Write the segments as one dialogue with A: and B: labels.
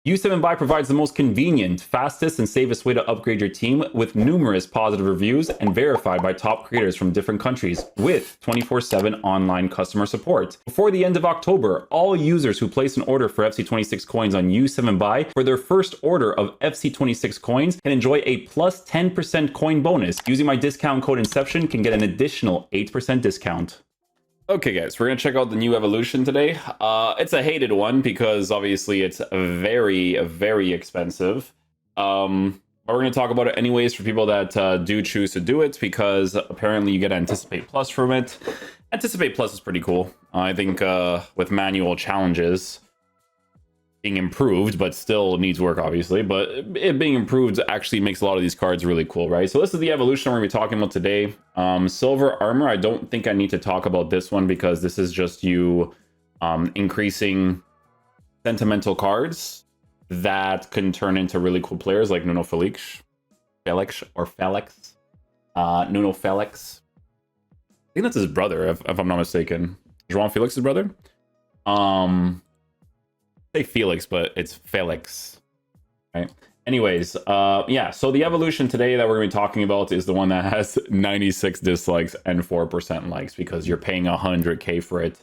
A: U7 Buy provides the most convenient, fastest, and safest way to upgrade your team with numerous positive reviews and verified by top creators from different countries with 24/7 online customer support. Before the end of October, all users who place an order for FC26 coins on U7 Buy for their first order of FC26 coins can enjoy a plus 10% coin bonus. Using my discount code Inception can get an additional 8% discount. Okay guys, we're gonna check out the new evolution today. It's a hated one because obviously it's very, very expensive. But we're gonna talk about it anyways for people that do choose to do it because apparently you get Anticipate Plus from it. Anticipate Plus is pretty cool. I think with manual challenges being improved, but still needs work obviously, but it being improved actually makes a lot of these cards really cool, right? So this is the evolution we're gonna be talking about today. Silver Armor, I don't think I need to talk about this one because this is just you increasing sentimental cards that can turn into really cool players like Nuno Felix. Nuno Felix. I think that's his brother, if I'm not mistaken. João Felix's brother? Say Felix, but it's Felix, right? Anyways, yeah, so the evolution today that we're gonna be talking about is the one that has 96 dislikes and 4% likes because you're paying 100k for it.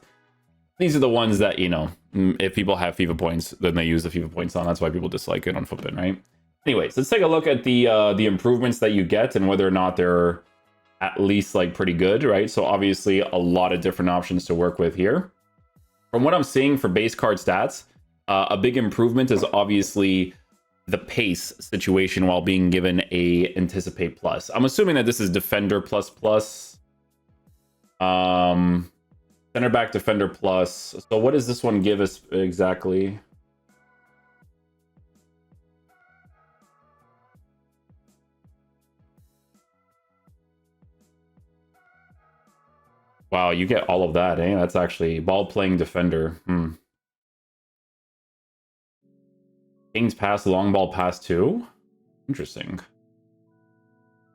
A: These are the ones that, you know, if people have FIFA points, then they use the FIFA points on. That's why people dislike it on Fullback, right? Anyways, let's take a look at the improvements that you get and whether or not they're at least like pretty good, right? So obviously a lot of different options to work with here. From what I'm seeing for base card stats, a big improvement is obviously the pace situation while being given a Anticipate Plus. I'm assuming that this is Defender Plus Plus. Center Back Defender Plus. So what does this one give us exactly? Wow, you get all of that, eh? That's actually ball playing defender. King's pass, long ball pass too. Interesting.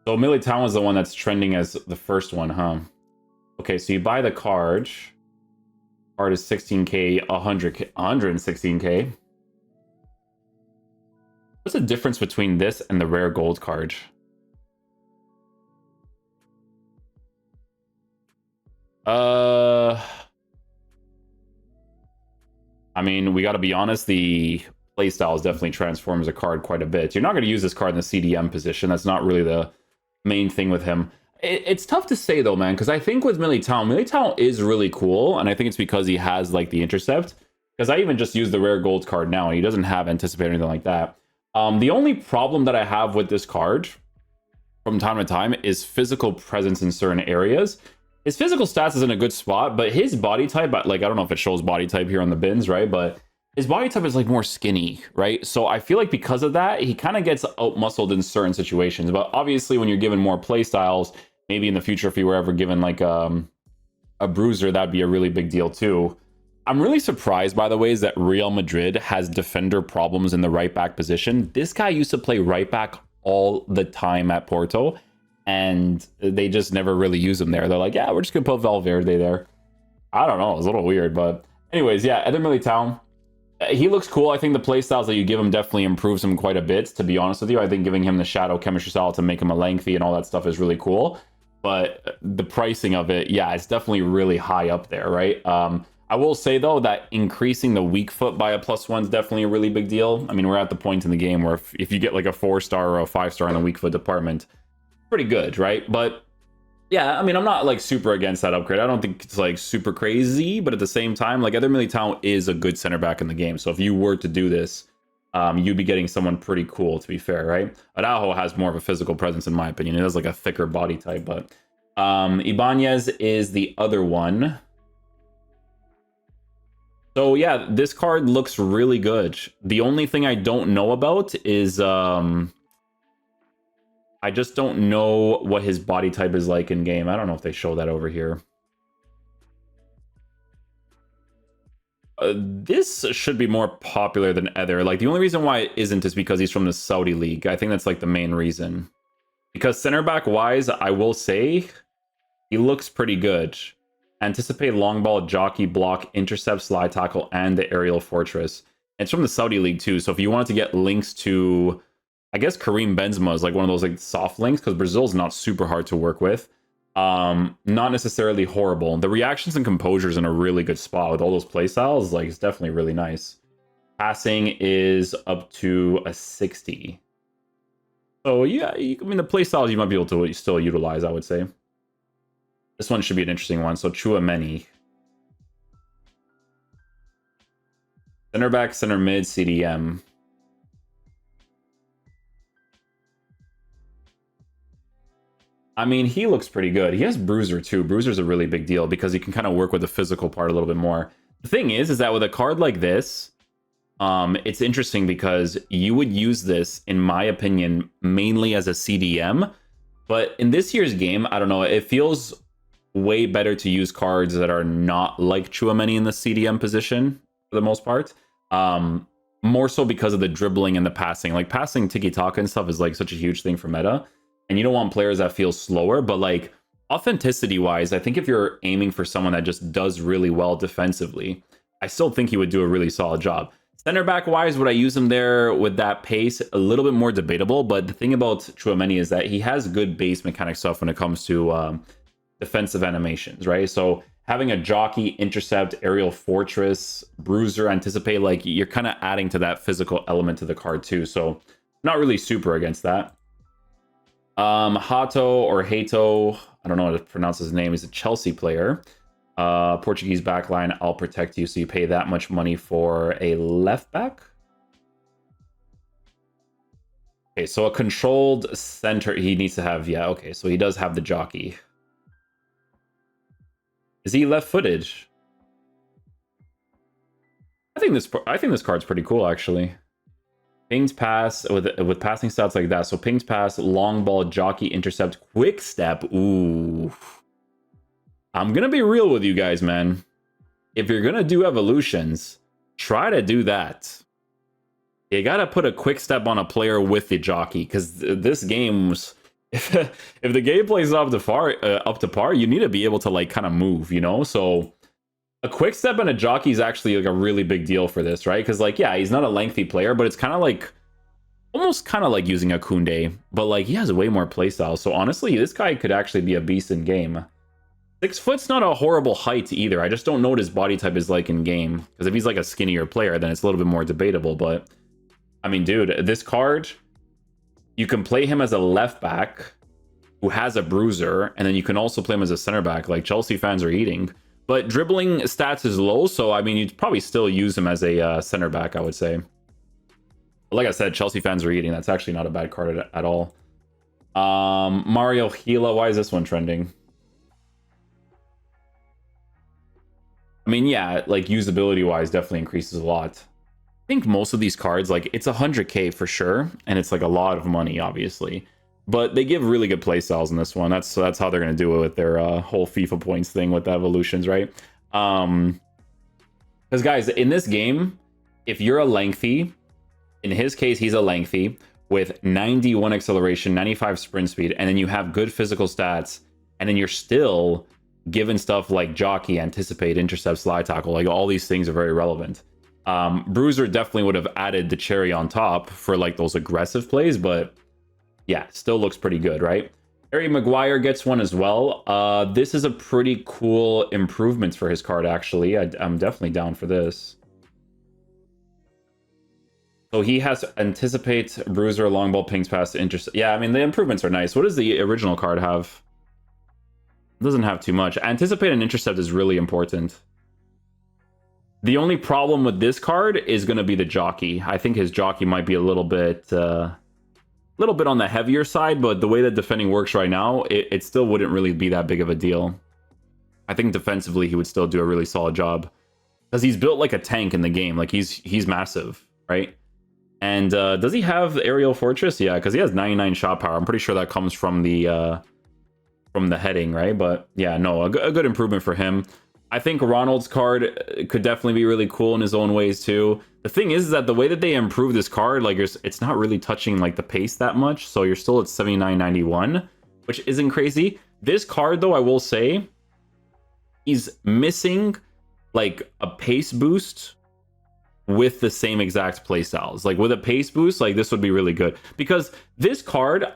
A: So Militão is the one that's trending as the first one, huh? Okay, so you buy the card. Card is 16k, 100k, 116k. What's the difference between this and the rare gold card? I mean, we got to be honest. The playstyles definitely transforms a card quite a bit. You're not going to use this card in the CDM position. That's not really the main thing with him. It's tough to say though, man, because I think with Militão is really cool, and I think it's because he has like the intercept. Because I even just used the rare gold card now, and he doesn't have Anticipate or anything like that. The only problem that I have with this card from time to time is physical presence in certain areas. His physical stats is in a good spot, but his body type, like I don't know if it shows body type here on the bins, right? But his body type is like more skinny, right? So I feel like because of that, he kind of gets out-muscled in certain situations. But obviously when you're given more play styles, maybe in the future if you were ever given like a bruiser, that'd be a really big deal too. I'm really surprised, by the way, is that Real Madrid has defender problems in the right back position. This guy used to play right back all the time at Porto, and they just never really use him there. They're like, yeah, we're just gonna put Valverde there. I don't know, it's a little weird, but anyways, yeah, Eder Militão. He looks cool. I think the playstyles that you give him definitely improves him quite a bit, to be honest with you. I think giving him the shadow chemistry style to make him a lengthy and all that stuff is really cool. But the pricing of it, yeah, it's definitely really high up there, right? I will say, though, that increasing the weak foot by a +1 is definitely a really big deal. I mean, we're at the point in the game where if you get like a 4-star or a 5-star in the weak foot department, pretty good, right? But yeah, I mean, I'm not like super against that upgrade. I don't think it's like super crazy, but at the same time, like Eder Militão is a good center back in the game. So if you were to do this, you'd be getting someone pretty cool, to be fair, right? Araújo has more of a physical presence, in my opinion. It has like a thicker body type, but Ibañez is the other one. So yeah, this card looks really good. The only thing I don't know about is I just don't know what his body type is like in game. I don't know if they show that over here. This should be more popular than Eder. Like, the only reason why it isn't is because he's from the Saudi League. I think that's like the main reason. Because center back wise, I will say he looks pretty good. Anticipate long ball, jockey, block, intercept, slide tackle, and the aerial fortress. It's from the Saudi League too. So if you wanted to get links to, I guess Karim Benzema is like one of those like soft links, because Brazil's not super hard to work with. Not necessarily horrible. The reactions and composure is in a really good spot with all those play styles. Like, it's definitely really nice. Passing is up to a 60. So yeah, I mean, the play styles you might be able to still utilize, I would say. This one should be an interesting one. So Tchouaméni. Center back, center mid, CDM. I mean, he looks pretty good. He has Bruiser too. Bruiser's a really big deal because he can kind of work with the physical part a little bit more. The thing is that with a card like this, it's interesting because you would use this, in my opinion, mainly as a CDM. But in this year's game, I don't know, it feels way better to use cards that are not like Tchouaméni in the CDM position for the most part. More so because of the dribbling and the passing. Like, passing tiki-taka and stuff is like such a huge thing for meta. And you don't want players that feel slower, but like authenticity-wise, I think if you're aiming for someone that just does really well defensively, I still think he would do a really solid job. Center back-wise, would I use him there with that pace? A little bit more debatable, but the thing about Tchouaméni is that he has good base mechanic stuff when it comes to defensive animations, right? So having a jockey, intercept, aerial fortress, bruiser, anticipate, like, you're kind of adding to that physical element to the card too. So not really super against that. Hato or Hato, I don't know how to pronounce his name. He's a Chelsea player. Portuguese backline, I'll protect you. So you pay that much money for a left back. Okay, so a controlled center he needs to have. Yeah, okay, so he does have the jockey. Is he left-footed? I think this card's pretty cool, actually. Ping's pass with passing stats like that. So ping's pass, long ball, jockey, intercept, quick step. Ooh. I'm gonna be real with you guys, man. If you're gonna do evolutions, try to do that. You gotta put a quick step on a player with the jockey, because this game's if the gameplay is up to par, you need to be able to like kind of move, you know. So a quick step and a jockey is actually like a really big deal for this, right? Because like, yeah, he's not a lengthy player, but it's kind of like almost kind of like using a Koundé, but like he has way more playstyle. So honestly, this guy could actually be a beast in game. 6 foot's not a horrible height either. I just don't know what his body type is like in game. Because if he's like a skinnier player, then it's a little bit more debatable. But I mean, dude, this card, you can play him as a left back who has a bruiser, and then you can also play him as a center back. Like, Chelsea fans are eating. But dribbling stats is low, so I mean, you'd probably still use him as a center back, I would say. But like I said, Chelsea fans are eating. That's actually not a bad card at all. Maguire and Gila, why is this one trending? I mean, yeah, like usability-wise, definitely increases a lot. I think most of these cards, like, it's 100k for sure, and it's like a lot of money, obviously. But they give really good playstyles in this one. That's how they're going to do it with their whole FIFA points thing with the evolutions, right? Because, guys, in this game, if you're a lengthy, in his case, he's a lengthy, with 91 acceleration, 95 sprint speed, and then you have good physical stats, and then you're still given stuff like jockey, anticipate, intercept, slide tackle. Like, all these things are very relevant. Bruiser definitely would have added the cherry on top for like those aggressive plays, but yeah, still looks pretty good, right? Harry Maguire gets one as well. This is a pretty cool improvement for his card, actually. I'm definitely down for this. So he has anticipate, bruiser, long ball, pings pass, intercept. Yeah, I mean, the improvements are nice. What does the original card have? It doesn't have too much. Anticipate and intercept is really important. The only problem with this card is going to be the jockey. I think his jockey might be a little bit on the heavier side, but the way that defending works right now, it still wouldn't really be that big of a deal. I think defensively he would still do a really solid job, because he's built like a tank in the game. Like, he's massive, right? And does he have aerial fortress? Yeah, because he has 99 shot power. I'm pretty sure that comes from the heading, right? But yeah, no, a good improvement for him. I think Ronald's card could definitely be really cool in his own ways too. The thing is that the way that they improve this card, like, it's not really touching like the pace that much. So you're still at 79.91, which isn't crazy. This card, though, I will say, he's missing like a pace boost with the same exact playstyles. Like with a pace boost, like this would be really good because this card,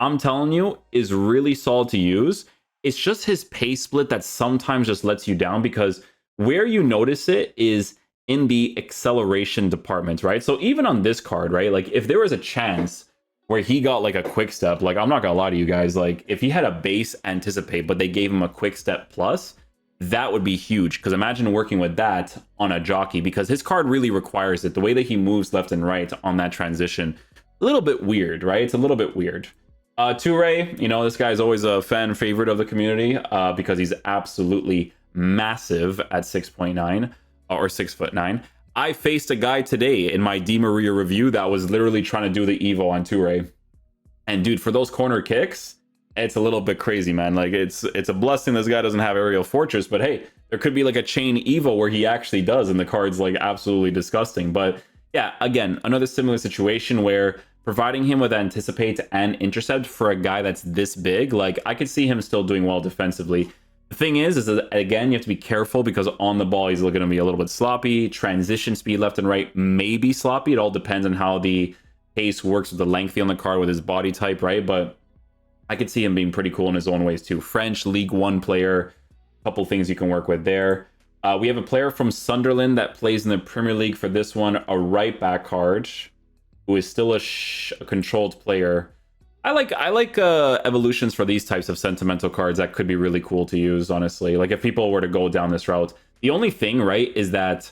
A: I'm telling you, is really solid to use. It's just his pace split that sometimes just lets you down, because where you notice it is in the acceleration department, right? So even on this card, right, like if there was a chance where he got like a quick step, like I'm not gonna lie to you guys, like if he had a base anticipate but they gave him a quick step plus, that would be huge. Because imagine working with that on a jockey, because his card really requires it. The way that he moves left and right on that transition, a little bit weird, right? It's a little bit weird. Toure, you know, this guy's always a fan favorite of the community because he's absolutely massive at 6.9 or 6'9". I faced a guy today in my Di Maria review that was literally trying to do the Evo on Toure. And dude, for those corner kicks, it's a little bit crazy, man. Like it's a blessing this guy doesn't have aerial fortress, but hey, there could be like a chain Evo where he actually does, and the card's like absolutely disgusting. But yeah, again, another similar situation where providing him with anticipate and intercept for a guy that's this big, like I could see him still doing well defensively. The thing is that again, you have to be careful because on the ball, he's going to be a little bit sloppy. Transition speed left and right may be sloppy. It all depends on how the pace works with the lengthy on the card with his body type, right? But I could see him being pretty cool in his own ways too. French League One player, a couple things you can work with there. We have a player from Sunderland that plays in the Premier League for this one, a right back card, who is still a controlled player. I like evolutions for these types of sentimental cards that could be really cool to use, honestly. Like if people were to go down this route. The only thing, right, is that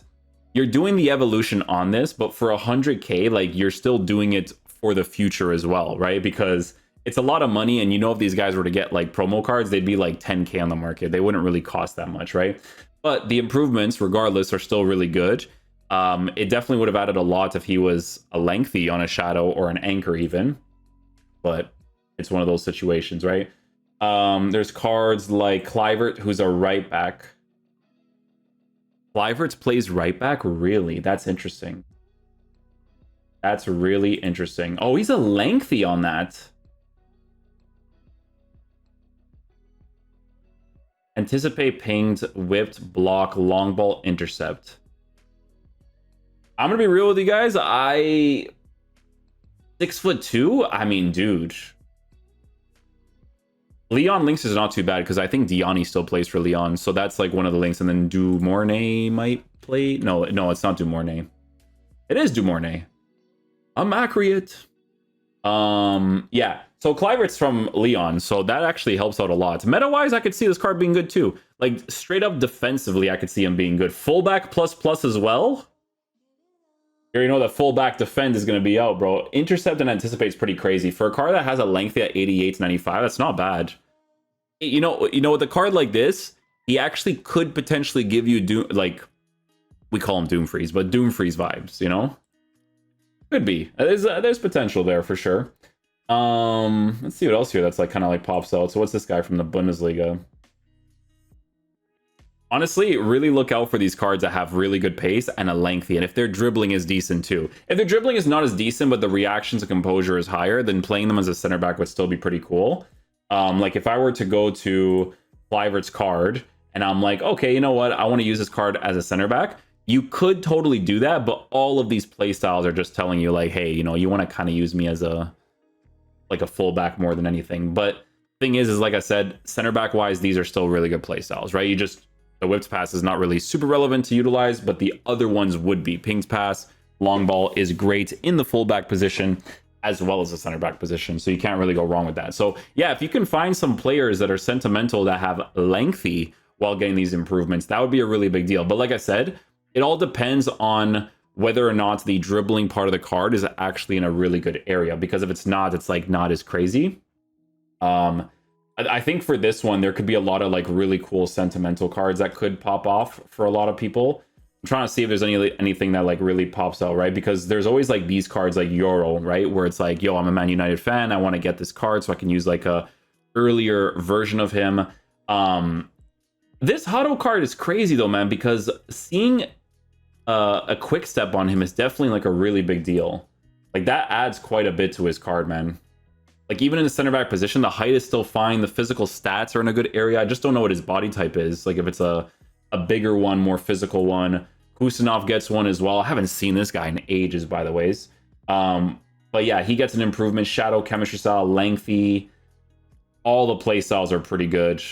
A: you're doing the evolution on this, but for 100k, like you're still doing it for the future as well, right? Because it's a lot of money, and you know if these guys were to get like promo cards, they'd be like 10k on the market. They wouldn't really cost that much, right? But the improvements, regardless, are still really good. It definitely would have added a lot if he was a lengthy on a shadow or an anchor even. But it's one of those situations, right? There's cards like Kluivert, who's a right back. Kluivert plays right back? Really? That's interesting. That's really interesting. Oh, he's a lengthy on that. Anticipate, pinged, whipped, block, long ball, intercept. I'm gonna be real with you guys. 6'2". I mean, dude. Leon links is not too bad because I think Diani still plays for Leon, so that's like one of the links. And then Dumornay might play. No, it's not Dumornay. It is Dumornay. I'm accurate. Yeah. So Kluivert's from Leon, so that actually helps out a lot. Meta-wise, I could see this card being good too. Like straight up defensively, I could see him being good. Fullback plus as well. You already know that fullback defend is going to be out, bro. Intercept and anticipate is pretty crazy. For a card that has a lengthy at 88 to 95, that's not bad. You know, with a card like this, he actually could potentially give you Doom, like we call him Doom Freeze, but Doom Freeze vibes, you know? Could be. There's potential there for sure. Let's see what else here that's like kind of like pops out. So what's this guy from the Bundesliga? Honestly, really look out for these cards that have really good pace and a lengthy, and if their dribbling is decent too. If their dribbling is not as decent, but the reaction to composure is higher, then playing them as a center back would still be pretty cool. Like if I were to go to Kluivert's card, and I'm like, okay, you know what? I want to use this card as a center back. You could totally do that, but all of these play styles are just telling you like, hey, you know, you want to kind of use me as a fullback more than anything. But thing is like I said, center back wise, these are still really good play styles, right? The whipped pass is not really super relevant to utilize, but the other ones would be. Pinged pass, long ball is great in the fullback position as well as the center back position, so you can't really go wrong with that. So yeah, if you can find some players that are sentimental that have lengthy while getting these improvements, that would be a really big deal. But like I said, it all depends on whether or not the dribbling part of the card is actually in a really good area, because if it's not, it's like not as crazy. I think for this one, there could be a lot of like really cool sentimental cards that could pop off for a lot of people. I'm trying to see if there's anything that like really pops out, right? Because there's always like these cards like Euro, right? Where it's like, yo, I'm a Man United fan. I want to get this card so I can use like a earlier version of him. This Hato card is crazy though, man, because seeing a quick step on him is definitely like a really big deal. Like that adds quite a bit to his card, man. Like even in the center back position, the height is still fine. The physical stats are in a good area. I just don't know what his body type is. Like if it's a bigger one, more physical one. Kusanov gets one as well. I haven't seen this guy in ages, by the ways. But yeah, he gets an improvement. Shadow, chemistry style, lengthy. All the play styles are pretty good.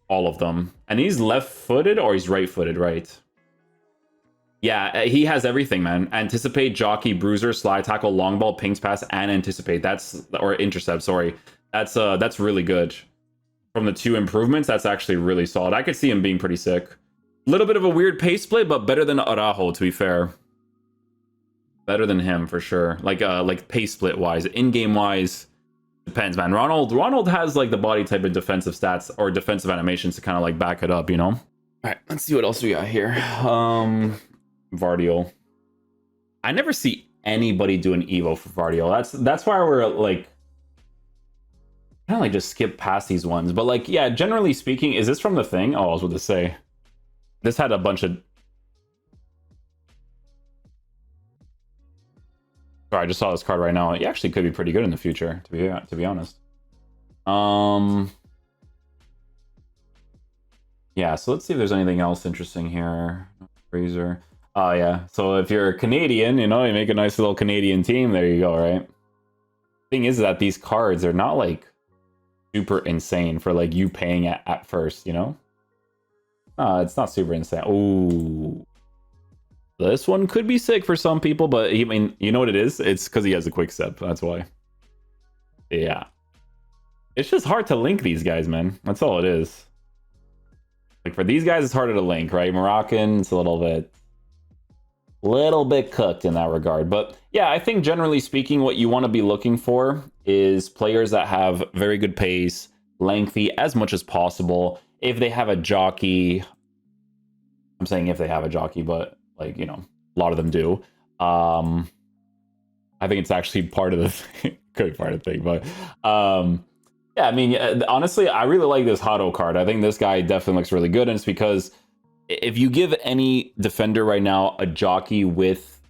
A: All of them. And he's left-footed or he's right-footed, right? Yeah, he has everything, man. Anticipate, jockey, bruiser, slide tackle, long ball, pings pass, and anticipate. Or intercept, sorry. That's really good. From the 2 improvements, that's actually really solid. I could see him being pretty sick. A little bit of a weird pace split, but better than Araújo, to be fair. Better than him, for sure. Like pace split-wise. In-game wise, depends, man. Ronald has, like, the body type of defensive stats or defensive animations to kind of, like, back it up, you know? All right, let's see what else we got here. Vardiol. I never see anybody do an Evo for Vardiol. That's why we're, like, kind of, like, just skip past these ones. But, like, yeah, generally speaking, is this from the thing? Oh, I was about to say. This had a bunch of... Sorry, I just saw this card right now. It actually could be pretty good in the future, to be honest. Yeah, so let's see if there's anything else interesting here. Freezer. Oh, yeah. So if you're Canadian, you know, you make a nice little Canadian team. There you go, right? Thing is that these cards are not, like, super insane for, like, you paying at first, you know? It's not super insane. Ooh. This one could be sick for some people, but I mean, you know what it is? It's because he has a quick step. That's why. Yeah. It's just hard to link these guys, man. That's all it is. Like, for these guys, it's harder to link, right? Moroccan, it's a little bit cooked in that regard. But yeah, I think generally speaking, what you want to be looking for is players that have very good pace, lengthy as much as possible. If they have a jockey, I'm saying if they have a jockey, but, like, you know, a lot of them do. I think it's actually part of the thing. Could be part of the thing, but yeah, I mean, honestly, I really like this Hato card. I think this guy definitely looks really good, and it's because if you give any defender right now a jockey with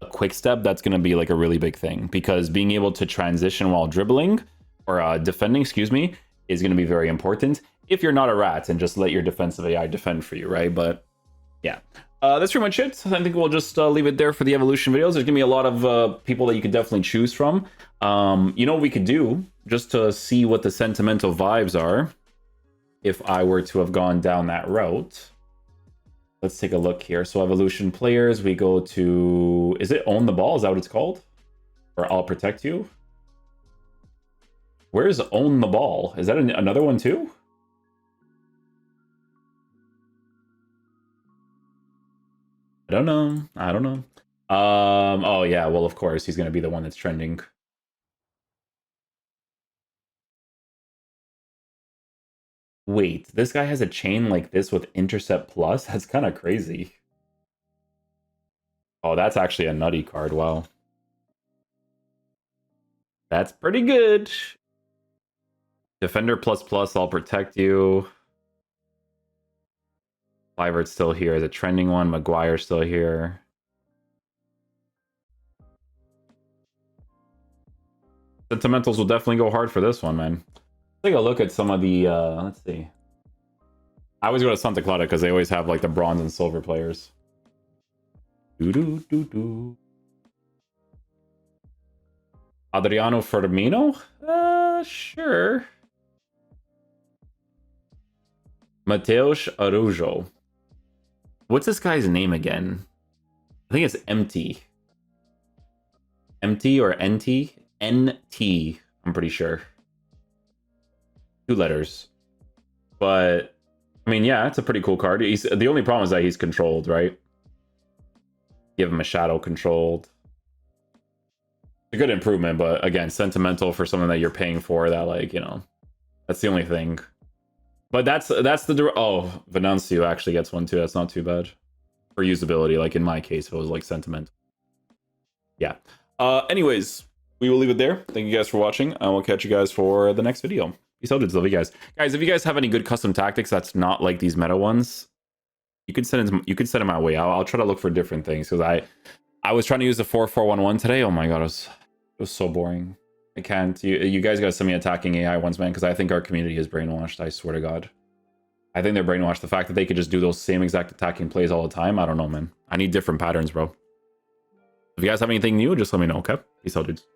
A: a quick step, that's going to be, like, a really big thing, because being able to transition while dribbling or defending, excuse me, is going to be very important if you're not a rat and just let your defensive AI defend for you, right? But yeah. That's pretty much it. I think we'll just leave it there for the evolution videos. There's gonna be a lot of people that you could definitely choose from. You know what we could do, just to see what the sentimental vibes are, if I were to have gone down that route. Let's take a look here. So evolution players, we go to... Is it Own the Ball? Is that what it's called? Or I'll Protect You? Where's Own the Ball? Is that another one too? I don't know. Oh yeah, well, of course, he's gonna be the one that's trending. Wait, this guy has a chain like this with Intercept Plus? That's kind of crazy. Oh, that's actually a nutty card, wow. That's pretty good. Defender ++, I'll Protect You. Clivert's still here as a trending one. Maguire's still here. Sentimentals will definitely go hard for this one, man. Take a look at some of the, let's see. I always go to Santa Clara because they always have, like, the bronze and silver players. Doo-doo-doo-doo. Adriano Firmino? Sure. Matheus Araújo. What's this guy's name again? I think it's Empty. Empty or NT? NT, I'm pretty sure. 2 letters. But, I mean, yeah, it's a pretty cool card. The only problem is that he's controlled, right? Give him a shadow controlled. A good improvement, but again, sentimental for something that you're paying for that, like, you know, that's the only thing. But that's the... Oh, Venancio actually gets one too. That's not too bad. For usability, like in my case, if it was like sentiment. Yeah. Anyways, we will leave it there. Thank you guys for watching. I will catch you guys for the next video. Peace out, dudes. Love you guys. Guys, if you guys have any good custom tactics that's not like these meta ones, you could send them my way. I'll try to look for different things, because I was trying to use the 4-4-1-1 today. Oh my god, it was so boring. I can't. You guys gotta send me attacking AI ones, man, because I think our community is brainwashed. I swear to God. I think they're brainwashed. The fact that they could just do those same exact attacking plays all the time. I don't know, man. I need different patterns, bro. If you guys have anything new, just let me know, okay? Peace out, dudes.